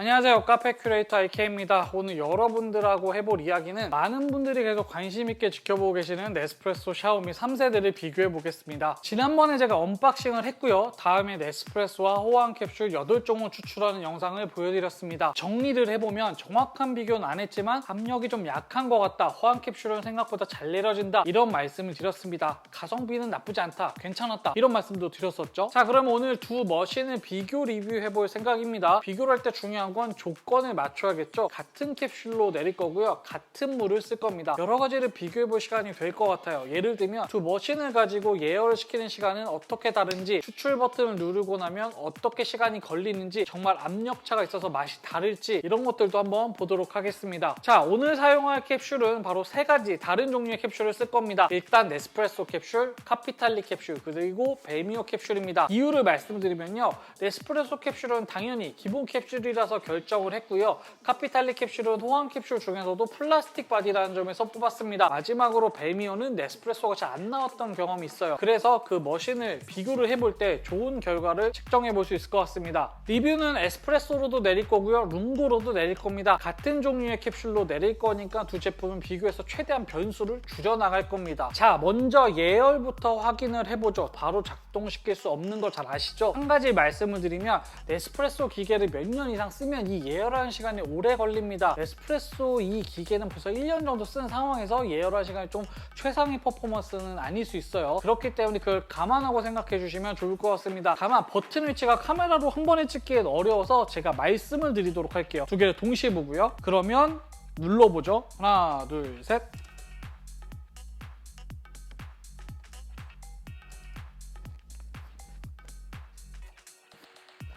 안녕하세요. 카페 큐레이터 IK입니다. 오늘 여러분들하고 해볼 이야기는 많은 분들이 계속 관심 있게 지켜보고 계시는 네스프레소 샤오미 3세대를 비교해 보겠습니다. 지난번에 제가 언박싱을 했고요. 다음에 네스프레소와 호환 캡슐 8종을 추출하는 영상을 보여드렸습니다. 정리를 해보면 정확한 비교는 안 했지만 압력이 좀 약한 것 같다. 호환 캡슐은 생각보다 잘 내려진다. 이런 말씀을 드렸습니다. 가성비는 나쁘지 않다. 괜찮았다. 이런 말씀도 드렸었죠. 자, 그럼 오늘 두 머신을 비교 리뷰해 볼 생각입니다. 비교를 할 때 중요한 건 조건을 맞춰야겠죠. 같은 캡슐로 내릴 거고요. 같은 물을 쓸 겁니다. 여러 가지를 비교해 볼 시간이 될 것 같아요. 예를 들면 두 머신을 가지고 예열을 시키는 시간은 어떻게 다른지, 추출 버튼을 누르고 나면 어떻게 시간이 걸리는지, 정말 압력차가 있어서 맛이 다를지 이런 것들도 한번 보도록 하겠습니다. 자, 오늘 사용할 캡슐은 바로 세 가지 다른 종류의 캡슐을 쓸 겁니다. 일단 네스프레소 캡슐, 카피탈리 캡슐, 그리고 벨미오 캡슐입니다. 이유를 말씀드리면요. 네스프레소 캡슐은 당연히 기본 캡슐이라서 결정을 했고요. 카피탈리 캡슐은 호환 캡슐 중에서도 플라스틱 바디라는 점에서 뽑았습니다. 마지막으로 벨미오는 네스프레소가 잘 안 나왔던 경험이 있어요. 그래서 그 머신을 비교를 해볼 때 좋은 결과를 측정해 볼 수 있을 것 같습니다. 리뷰는 에스프레소로도 내릴 거고요. 룽고로도 내릴 겁니다. 같은 종류의 캡슐로 내릴 거니까 두 제품은 비교해서 최대한 변수를 줄여나갈 겁니다. 자, 먼저 예열부터 확인을 해보죠. 바로 작동시킬 수 없는 거 잘 아시죠? 한 가지 말씀을 드리면 네스프레소 기계를 몇 년 이상 쓰면 이 예열하는 시간이 오래 걸립니다. 에스프레소 이 기계는 벌써 1년 정도 쓴 상황에서 예열하는 시간이 좀 최상의 퍼포먼스는 아닐 수 있어요. 그렇기 때문에 그걸 감안하고 생각해 주시면 좋을 것 같습니다. 다만 버튼 위치가 카메라로 한 번에 찍기엔 어려워서 제가 말씀을 드리도록 할게요. 두 개를 동시에 보고요. 그러면 눌러보죠. 하나, 둘, 셋.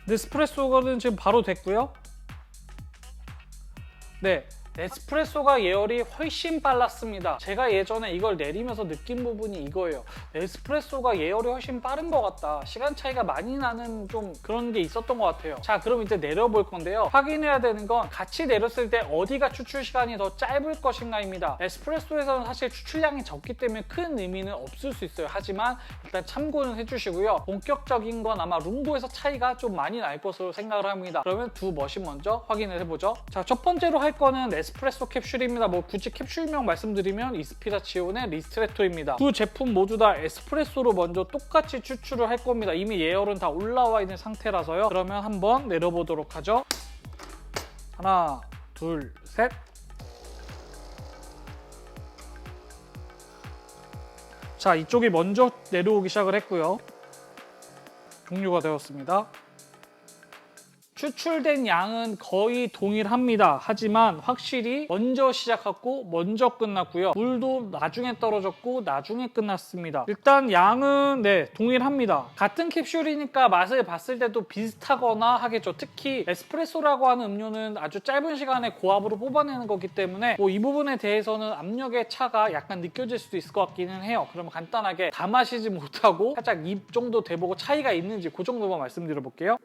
네스프레소는 지금 바로 됐고요. 네, 네스프레소가 예열이 훨씬 빨랐습니다. 제가 예전에 이걸 내리면서 느낀 부분이 이거예요. 네스프레소가 예열이 훨씬 빠른 것 같다. 시간 차이가 많이 나는 좀 그런 게 있었던 것 같아요. 자, 그럼 이제 내려볼 건데요. 확인해야 되는 건 같이 내렸을 때 어디가 추출 시간이 더 짧을 것인가입니다. 에스프레소에서는 사실 추출량이 적기 때문에 큰 의미는 없을 수 있어요. 하지만 일단 참고는 해주시고요. 본격적인 건 아마 룽고에서 차이가 좀 많이 날 것으로 생각을 합니다. 그러면 두 머신 먼저 확인을 해보죠. 자, 첫 번째로 할 거는 에스프레소 캡슐입니다. 뭐 굳이 캡슐명 말씀드리면 이스피라치온의 리스트레토입니다. 두 제품 모두 다 에스프레소로 먼저 똑같이 추출을 할 겁니다. 이미 예열은 다 올라와 있는 상태라서요. 그러면 한번 내려보도록 하죠. 하나, 둘, 셋. 자, 이쪽이 먼저 내려오기 시작을 했고요. 종료가 되었습니다. 추출된 양은 거의 동일합니다. 하지만 확실히 먼저 시작했고 먼저 끝났고요. 물도 나중에 떨어졌고 나중에 끝났습니다. 일단 양은 동일합니다. 같은 캡슐이니까 맛을 봤을 때도 비슷하거나 하겠죠. 특히 에스프레소라고 하는 음료는 아주 짧은 시간에 고압으로 뽑아내는 거기 때문에 이 부분에 대해서는 압력의 차가 약간 느껴질 수도 있을 것 같기는 해요. 그러면 간단하게 다 마시지 못하고 살짝 입 정도 대보고 차이가 있는지 그 정도만 말씀드려볼게요.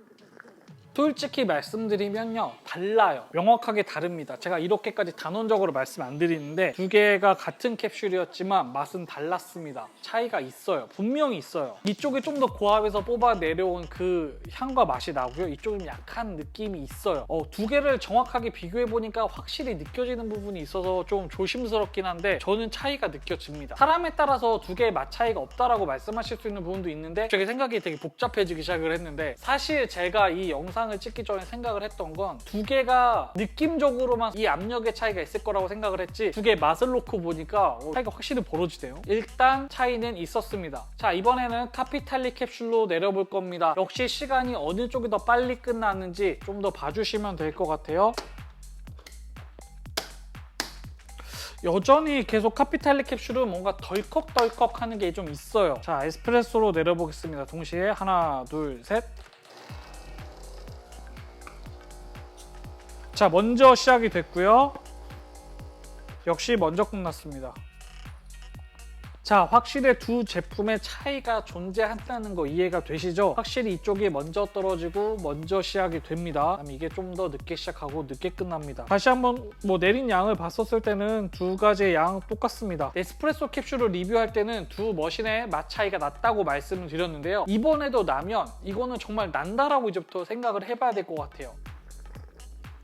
솔직히 말씀드리면요, 달라요. 명확하게 다릅니다. 제가 이렇게까지 단언적으로 말씀 안 드리는데 두 개가 같은 캡슐이었지만 맛은 달랐습니다. 차이가 있어요. 분명히 있어요. 이쪽이 좀 더 고압에서 뽑아 내려온 그 향과 맛이 나고요. 이쪽은 약한 느낌이 있어요. 두 개를 정확하게 비교해 보니까 확실히 느껴지는 부분이 있어서 좀 조심스럽긴 한데 저는 차이가 느껴집니다. 사람에 따라서 두 개의 맛 차이가 없다라고 말씀하실 수 있는 부분도 있는데 제 생각이 되게 복잡해지기 시작을 했는데 사실 제가 이 영상을 찍기 전에 생각을 했던 건 두 개가 느낌적으로만 이 압력의 차이가 있을 거라고 생각을 했지 두 개의 맛을 놓고 보니까 차이가 확실히 벌어지네요. 일단 차이는 있었습니다. 자, 이번에는 카피탈리 캡슐로 내려볼 겁니다. 역시 시간이 어느 쪽이 더 빨리 끝났는지 좀 더 봐주시면 될 것 같아요. 여전히 계속 카피탈리 캡슐은 뭔가 덜컥덜컥 하는 게 좀 있어요. 자, 에스프레소로 내려보겠습니다. 동시에 하나, 둘, 셋. 자, 먼저 시작이 됐고요. 역시 먼저 끝났습니다. 자, 확실히 두 제품의 차이가 존재한다는 거 이해가 되시죠? 확실히 이쪽이 먼저 떨어지고 먼저 시작이 됩니다. 그다음에 이게 좀 더 늦게 시작하고 늦게 끝납니다. 다시 한번 내린 양을 봤었을 때는 두 가지의 양 똑같습니다. 에스프레소 캡슐을 리뷰할 때는 두 머신의 맛 차이가 났다고 말씀을 드렸는데요. 이번에도 나면 이거는 정말 난다라고 이제부터 생각을 해봐야 될 것 같아요.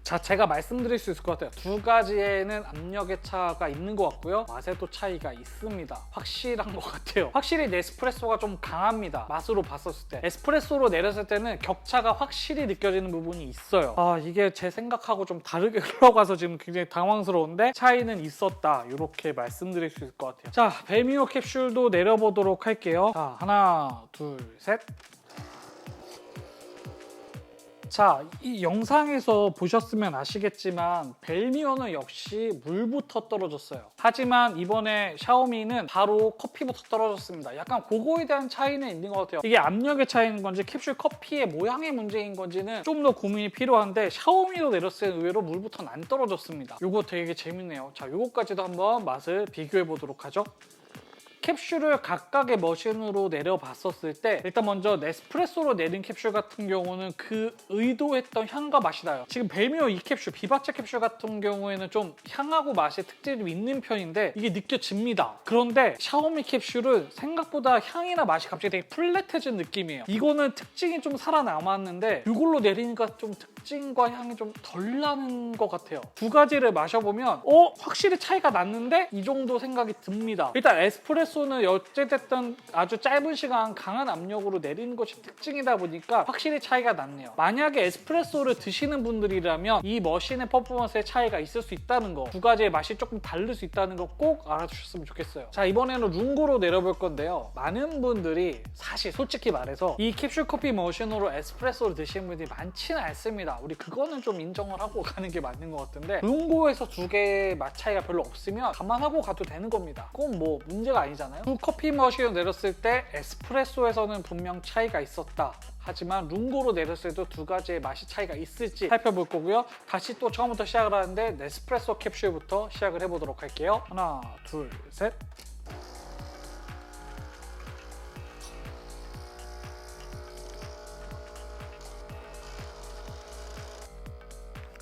자, 제가 말씀드릴 수 있을 것 같아요. 두 가지에는 압력의 차가 있는 것 같고요. 맛에도 차이가 있습니다. 확실한 것 같아요. 확실히 네스프레소가 좀 강합니다. 맛으로 봤었을 때. 에스프레소로 내렸을 때는 격차가 확실히 느껴지는 부분이 있어요. 아, 이게 제 생각하고 좀 다르게 흘러가서 지금 굉장히 당황스러운데 차이는 있었다. 이렇게 말씀드릴 수 있을 것 같아요. 자, 벨미오 캡슐도 내려보도록 할게요. 자, 하나, 둘, 셋. 자, 이 영상에서 보셨으면 아시겠지만 벨미오는 역시 물부터 떨어졌어요. 하지만 이번에 샤오미는 바로 커피부터 떨어졌습니다. 약간 그거에 대한 차이는 있는 것 같아요. 이게 압력의 차이인 건지 캡슐 커피의 모양의 문제인 건지는 좀 더 고민이 필요한데 샤오미로 내렸을 때 의외로 물부터는 안 떨어졌습니다. 이거 되게 재밌네요. 자, 이거까지도 한번 맛을 비교해 보도록 하죠. 캡슐을 각각의 머신으로 내려봤었을 때 일단 먼저 네스프레소로 내린 캡슐 같은 경우는 그 의도했던 향과 맛이 나요. 지금 벨미오 이 캡슐, 비바체 캡슐 같은 경우에는 좀 향하고 맛의 특징이 좀 있는 편인데 이게 느껴집니다. 그런데 샤오미 캡슐은 생각보다 향이나 맛이 갑자기 되게 플랫해진 느낌이에요. 이거는 특징이 좀 살아남았는데 이걸로 내리니까 좀 특징과 향이 좀 덜 나는 것 같아요. 두 가지를 마셔보면 확실히 차이가 났는데 이 정도 생각이 듭니다. 일단 에스프레소는 어찌됐든 아주 짧은 시간 강한 압력으로 내리는 것이 특징이다 보니까 확실히 차이가 났네요. 만약에 에스프레소를 드시는 분들이라면 이 머신의 퍼포먼스에 차이가 있을 수 있다는 거, 두 가지의 맛이 조금 다를 수 있다는 거 꼭 알아주셨으면 좋겠어요. 자, 이번에는 룽고로 내려볼 건데요. 많은 분들이 사실 솔직히 말해서 이 캡슐 커피 머신으로 에스프레소를 드시는 분들이 많지는 않습니다. 우리 그거는 좀 인정을 하고 가는 게 맞는 것 같은데 룽고에서 두 개의 맛 차이가 별로 없으면 감안하고 가도 되는 겁니다. 그건 뭐 문제가 아니잖아요. 두 커피 머신을 내렸을 때 에스프레소에서는 분명 차이가 있었다. 하지만 룽고로 내렸을 때도 두 가지의 맛이 차이가 있을지 살펴볼 거고요. 다시 또 처음부터 시작을 하는데 네스프레소 캡슐부터 시작을 해보도록 할게요. 하나, 둘, 셋.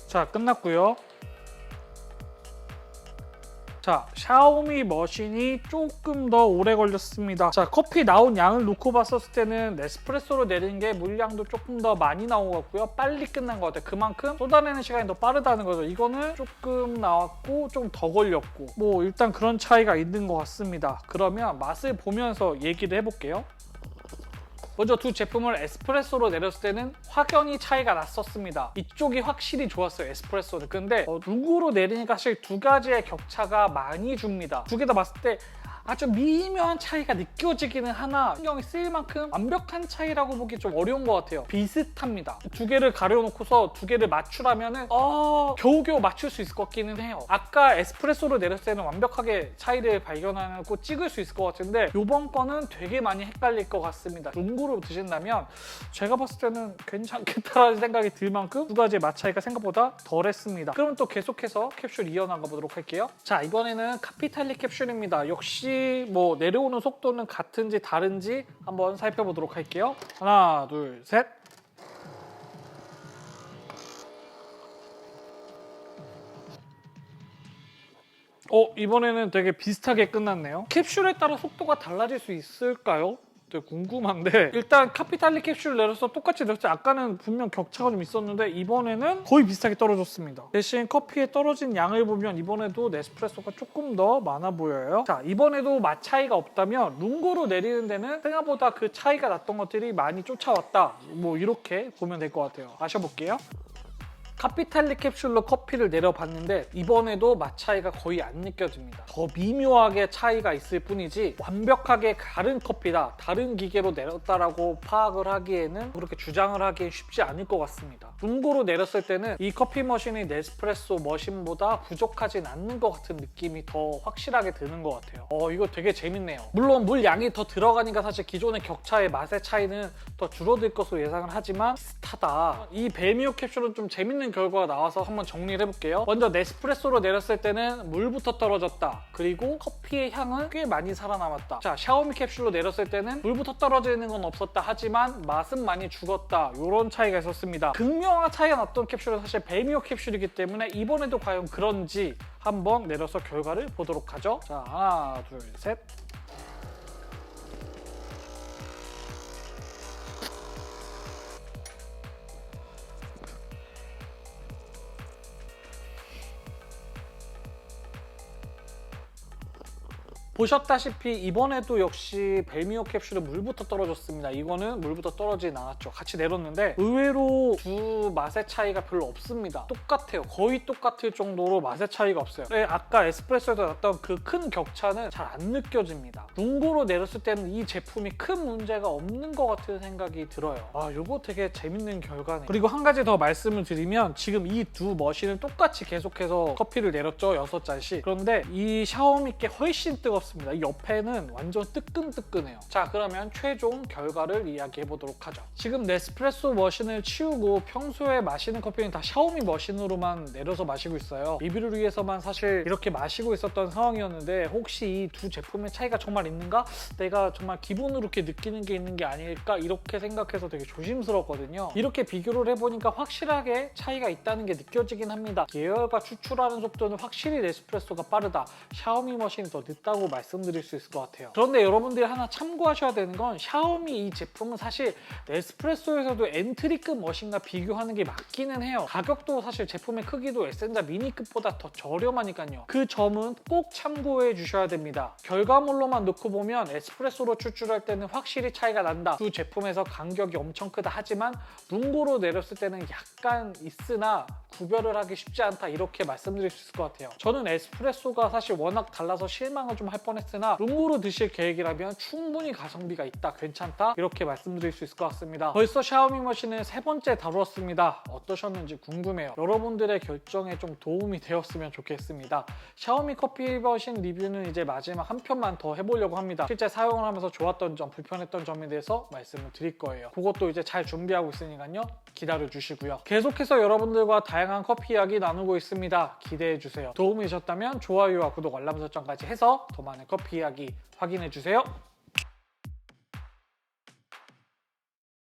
자, 끝났고요. 자, 샤오미 머신이 조금 더 오래 걸렸습니다. 자, 커피 나온 양을 놓고 봤었을 때는 네스프레소로 내린 게 물량도 조금 더 많이 나온 것 같고요. 빨리 끝난 것 같아요. 그만큼 쏟아내는 시간이 더 빠르다는 거죠. 이거는 조금 나왔고 좀 더 걸렸고 뭐 일단 그런 차이가 있는 것 같습니다. 그러면 맛을 보면서 얘기를 해볼게요. 먼저 두 제품을 에스프레소로 내렸을 때는 확연히 차이가 났었습니다. 이쪽이 확실히 좋았어요, 에스프레소는. 근데 룽고로 내리니까 사실 두 가지의 격차가 많이 줍니다. 두 개 다 봤을 때 아주 미묘한 차이가 느껴지기는 하나 신경이 쓰일 만큼 완벽한 차이라고 보기 좀 어려운 것 같아요. 비슷합니다. 두 개를 가려놓고서 두 개를 맞추라면은 겨우겨우 맞출 수 있을 것 같기는 해요. 아까 에스프레소로 내렸을 때는 완벽하게 차이를 발견하고 찍을 수 있을 것 같은데 이번 거는 되게 많이 헷갈릴 것 같습니다. 룽고로 드신다면 제가 봤을 때는 괜찮겠다라는 생각이 들 만큼 두 가지의 맛 차이가 생각보다 덜했습니다. 그럼 또 계속해서 캡슐 이어나가 보도록 할게요. 자, 이번에는 카피탈리 캡슐입니다. 역시 뭐 내려오는 속도는 같은지 다른지 한번 살펴보도록 할게요. 하나, 둘, 셋. 이번에는 되게 비슷하게 끝났네요. 캡슐에 따라 속도가 달라질 수 있을까요? 되게 궁금한데 일단 카피탈리 캡슐 내려서 똑같이 내렸죠. 아까는 분명 격차가 좀 있었는데 이번에는 거의 비슷하게 떨어졌습니다. 대신 커피에 떨어진 양을 보면 이번에도 네스프레소가 조금 더 많아 보여요. 자, 이번에도 맛 차이가 없다면 룽고로 내리는 데는 생각보다 그 차이가 났던 것들이 많이 쫓아왔다. 뭐 이렇게 보면 될 것 같아요. 마셔볼게요. 카피탈리 캡슐로 커피를 내려봤는데 이번에도 맛 차이가 거의 안 느껴집니다. 더 미묘하게 차이가 있을 뿐이지 완벽하게 다른 커피다, 다른 기계로 내렸다라고 파악을 하기에는 그렇게 주장을 하기엔 쉽지 않을 것 같습니다. 룽고로 내렸을 때는 이 커피 머신이 네스프레소 머신보다 부족하진 않는 것 같은 느낌이 더 확실하게 드는 것 같아요. 이거 되게 재밌네요. 물론 물 양이 더 들어가니까 사실 기존의 격차의 맛의 차이는 더 줄어들 것으로 예상을 하지만 비슷하다. 이 벨미오 캡슐은 좀 재밌는 결과가 나와서 한번 정리를 해볼게요. 먼저 네스프레소로 내렸을 때는 물부터 떨어졌다. 그리고 커피의 향은 꽤 많이 살아남았다. 자, 샤오미 캡슐로 내렸을 때는 물부터 떨어지는 건 없었다. 하지만 맛은 많이 죽었다. 이런 차이가 있었습니다. 극명한 차이가 났던 캡슐은 사실 벨미오 캡슐이기 때문에 이번에도 과연 그런지 한번 내려서 결과를 보도록 하죠. 자, 하나, 둘, 셋. 보셨다시피 이번에도 역시 벨미오 캡슐에 물부터 떨어졌습니다. 이거는 물부터 떨어지진 않았죠. 같이 내렸는데 의외로 두 맛의 차이가 별로 없습니다. 똑같아요. 거의 똑같을 정도로 맛의 차이가 없어요. 네, 아까 에스프레소에서 났던 그 큰 격차는 잘 안 느껴집니다. 뭉고로 내렸을 때는 이 제품이 큰 문제가 없는 것 같은 생각이 들어요. 이거 되게 재밌는 결과네요. 그리고 한 가지 더 말씀을 드리면 지금 이 두 머신은 똑같이 계속해서 커피를 내렸죠. 6잔씩. 그런데 이 샤오미 게 훨씬 뜨겁습니다. 이 옆에는 완전 뜨끈뜨끈해요. 자, 그러면 최종 결과를 이야기해 보도록 하죠. 지금 네스프레소 머신을 치우고 평소에 마시는 커피는 다 샤오미 머신으로만 내려서 마시고 있어요. 리뷰를 위해서만 사실 이렇게 마시고 있었던 상황이었는데 혹시 이 두 제품의 차이가 정말 있는가? 내가 정말 기분으로 이렇게 느끼는 게 있는 게 아닐까? 이렇게 생각해서 되게 조심스럽거든요. 이렇게 비교를 해보니까 확실하게 차이가 있다는 게 느껴지긴 합니다. 계열과 추출하는 속도는 확실히 네스프레소가 빠르다. 샤오미 머신이 더 늦다고 말씀드릴 수 있을 것 같아요. 그런데 여러분들이 하나 참고하셔야 되는 건 샤오미 이 제품은 사실 네스프레소에서도 엔트리급 머신과 비교하는 게 맞기는 해요. 가격도 사실 제품의 크기도 에센자 미니급보다 더 저렴하니까요. 그 점은 꼭 참고해 주셔야 됩니다. 결과물로만 놓고 보면 에스프레소로 추출할 때는 확실히 차이가 난다. 두 제품에서 간격이 엄청 크다. 하지만 뭉고로 내렸을 때는 약간 있으나 구별을 하기 쉽지 않다. 이렇게 말씀드릴 수 있을 것 같아요. 저는 에스프레소가 사실 워낙 달라서 실망을 좀 할 뻔했으나 뭉고로 드실 계획이라면 충분히 가성비가 있다. 괜찮다. 이렇게 말씀드릴 수 있을 것 같습니다. 벌써 샤오미 머신은 3번째 다루었습니다. 어떠셨는지 궁금해요. 여러분들의 결정에 좀 도움이 되었으면 좋겠습니다. 샤오미 커피 머신 리뷰는 이제 마지막 한 편만 더 해보려고 합니다. 실제 사용을 하면서 좋았던 점, 불편했던 점에 대해서 말씀을 드릴 거예요. 그것도 이제 잘 준비하고 있으니까요. 기다려 주시고요. 계속해서 여러분들과 다양한 커피 이야기 나누고 있습니다. 기대해 주세요. 도움이 되셨다면 좋아요와 구독, 알람 설정까지 해서 더 많은 커피 이야기 확인해 주세요.